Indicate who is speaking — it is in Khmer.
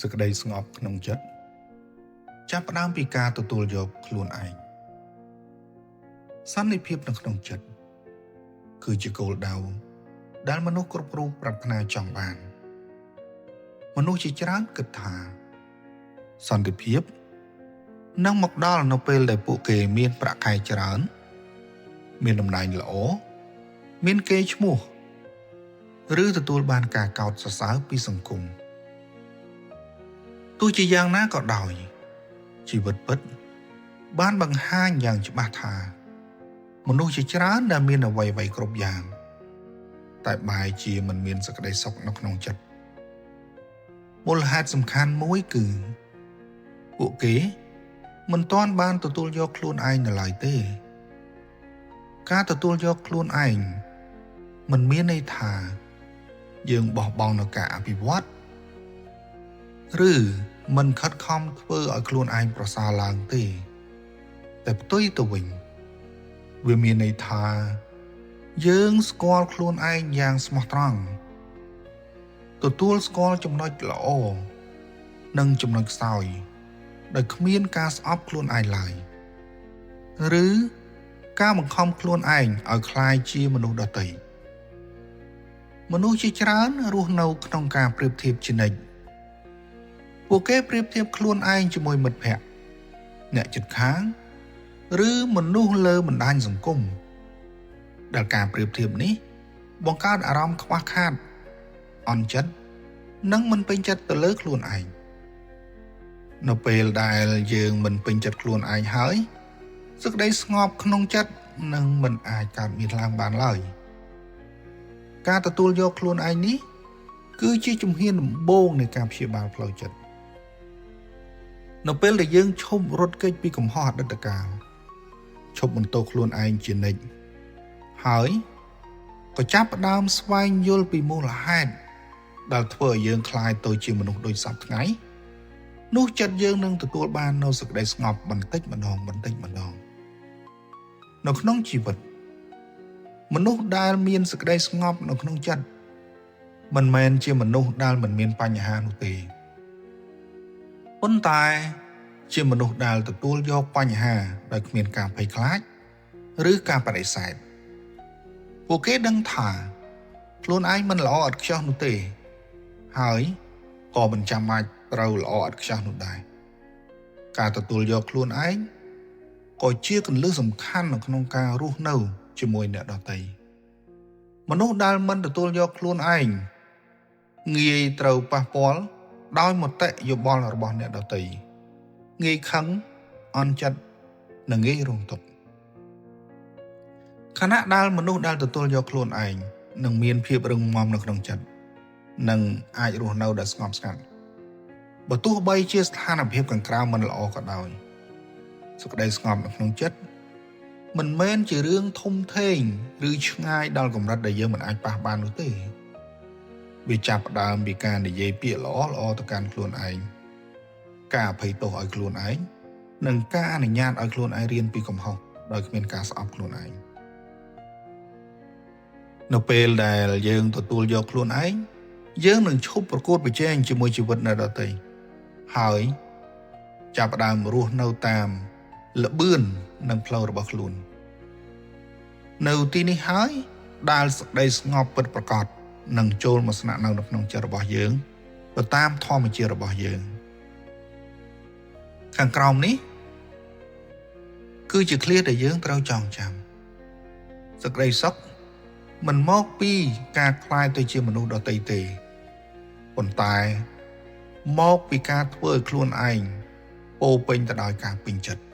Speaker 1: សេចក្តីស្ងប់ក្នុងចិត្តចាប់ផ្ដើមពីការទទួលយកខ្លួនឯងសន្តិភាពនៅក្នុងចិត្តគឺជាគោលដៅដែលមនុស្សគ្រប់រូបប្រាថ្នាចង់បានមនុស្សជាច្រើនគិតថាសន្តិភាពនឹងមកដល់នៅពេលដែលពួកគេមានប្រាក់ខែច្រើនមានតំណែងល្អមានកេរ្តិ៍ឈ្មោះឬទទួលបានការកោតសរសើរពីសង្គមទោះជាយ៉ាងណាក៏ដោយជីវិតពិតបានបង្ហាញយ៉ាងច្បាស់ថាមនុស្សជាច្រើនដែលមានអ្វីៗគ្រប់យ៉ាងតែបែរជាមិនមានសេចក្តីសុខនៅក្នុងចិត្តមូលហេតុសំខាន់មួយគឺពួកគេមិនទាន់បានទទួលយកខ្លួនឯងនៅឡើយទេការទទួលយកខ្លួនឯងមិនមានន័យថាយើងបោះបង់នូវការអភិវឌ្ឍឬមិនខិតខំធ្វើឲ្យខ្លួនឯងប្រសើរឡើងទេតែផ្ទុយទៅវិញវាមានន័យថាយើងស្គាល់ខ្លួនឯងយ៉ាងស្មោះត្រង់ទទួលស្គាល់ចំណុចល្អនិងចំណុចខ្សោយដោយគ្មានការស្អប់ខ្លួនឯងឡើយឬការបង្ខំខ្លួនឯងឲ្យคล้ายជាមនុស្សដទៃមនុស្សជាច្រើនរស់នៅក្នុងការប្រៀបធៀបជានិច្ចពួកគេប្រៀបធៀបខ្លួនឯងជាមួយមិត្តភក្តិអ្នកជិតខាងឬមនុស្សលើបណ្ដាញសង្គមដែលការប្រៀបធៀបនេះបង្កើតអារម្មណ៍ខ្វះខាតអន់ចិត្តនិងមិនពេញចិត្តទៅលើខ្លួនឯងនៅពេលដែលយើងមិនពេញចិត្តខ្លួនឯងហើយសេចក្តីស្ងប់ក្នុងចិត្តនឹងមិនអាចកើតមានឡើងបានឡើយការទទួលយកខ្លួនឯងនេះគឺជាជំហានដំបូងនៃការព្យាបាលផ្លូវចិត្តនៅពេលដែលយើងឈប់រត់គេចពីកំហុសអតីតកាលឈប់បន្ទោសខ្លួនឯងជានិច្ចហើយក៏ចាប់ផ្ដើមស្វែងយល់ពីមូលហេតុដែលធ្វើឲ្យយើងคล้ายទៅជាមនុស្សដូចសពថ្ងៃនោះចិត្តយើងនឹងទទួលបាននូវសេចក្តីស្ងប់បន្តិចម្ដងនៅក្នុងជីវិតមនុស្សដែលមានសេចក្តីស្ងប់នៅក្នុងចិត្តមិនមែនជាមនុស្សដែលមិនមានបញ្ហានោះទេប៉ុន្តែជាមនុស្សដែលទទួលយកបញ្ហាដោយគ្មានការភ័យខ្លាចឬការបដិសេធពួកគេដឹងថាខ្លួនឯងមិនល្អឥតខ្ចោះនោះទេហើយក៏មិនចាំបាច់ត្រូវល្អឥតខ្ចោះនោះដែរការទទួលយកខ្លួនឯងក៏ជាគន្លឹះសំខាន់នៅក្នុងការរស់នៅជាមួយអ្នកដទៃមនុស្សដែលមិនទទួលយកខ្លួនឯងងាយត្រូវប៉ះពាល់ដោយមតិយោបល់របស់អ្នកដទៃងាយខឹងអន់ចិត្តនិងងាយរងទុក្ខខណៈដែលមនុស្សដែលទទួលយកខ្លួនឯងនឹងមានភាពរឹងមាំនៅក្នុងចិត្តនិងអាចរស់នៅដោយស្ងប់ស្ងាត់បើទោះបីជាស្ថានភាពខាងក្រៅមិនល្អក៏ដោយសេចក្តីស្ងប់នៅក្នុងចិត្តមិនមែនជារឿងធំធេងឬឆ្ងាយដល់កម្រិតដែលយើងមិនអាចប៉ះបាននោះទេវាចាប់ផ្ដើមពីការនិយាយពាក្យល្អៗទៅកាន់ខ្លួនឯងការអភ័យទោសឲ្យខ្លួនឯងនិងការអនុញ្ញាតឲ្យខ្លួនឯងរៀនពីកំហុសដោយគ្មានការស្អប់ខ្លួនឯងនៅពេលដែលយើងទទួលយកខ្លួនឯងយើងនឹងឈប់ប្រកួតប្រជែងជាមួយជីវិតអ្នកដទៃហើយចាប់ផ្ដើមរស់នៅតាមល្បឿននិងផ្លូវរបស់ខ្លួននៅទីនេះហើយដែលសេចក្តីស្ងប់ពិតប្រាកដនឹងចូលមកស្នាក់នៅក្នុងចិត្តរបស់យើងទៅតាមធម្មជាតិរបស់យើងខាងក្រោមនេះគឺជាឃ្លាដែលយើងត្រូវចងចាំសេចក្តីសុខមិនមកពីការคลายទៅជាមនុស្សដទៃទេប៉ុន្តែមកពីការធ្វើឲ្យខ្លួនឯងពោរពេញទៅដោយការពេញចិត្ត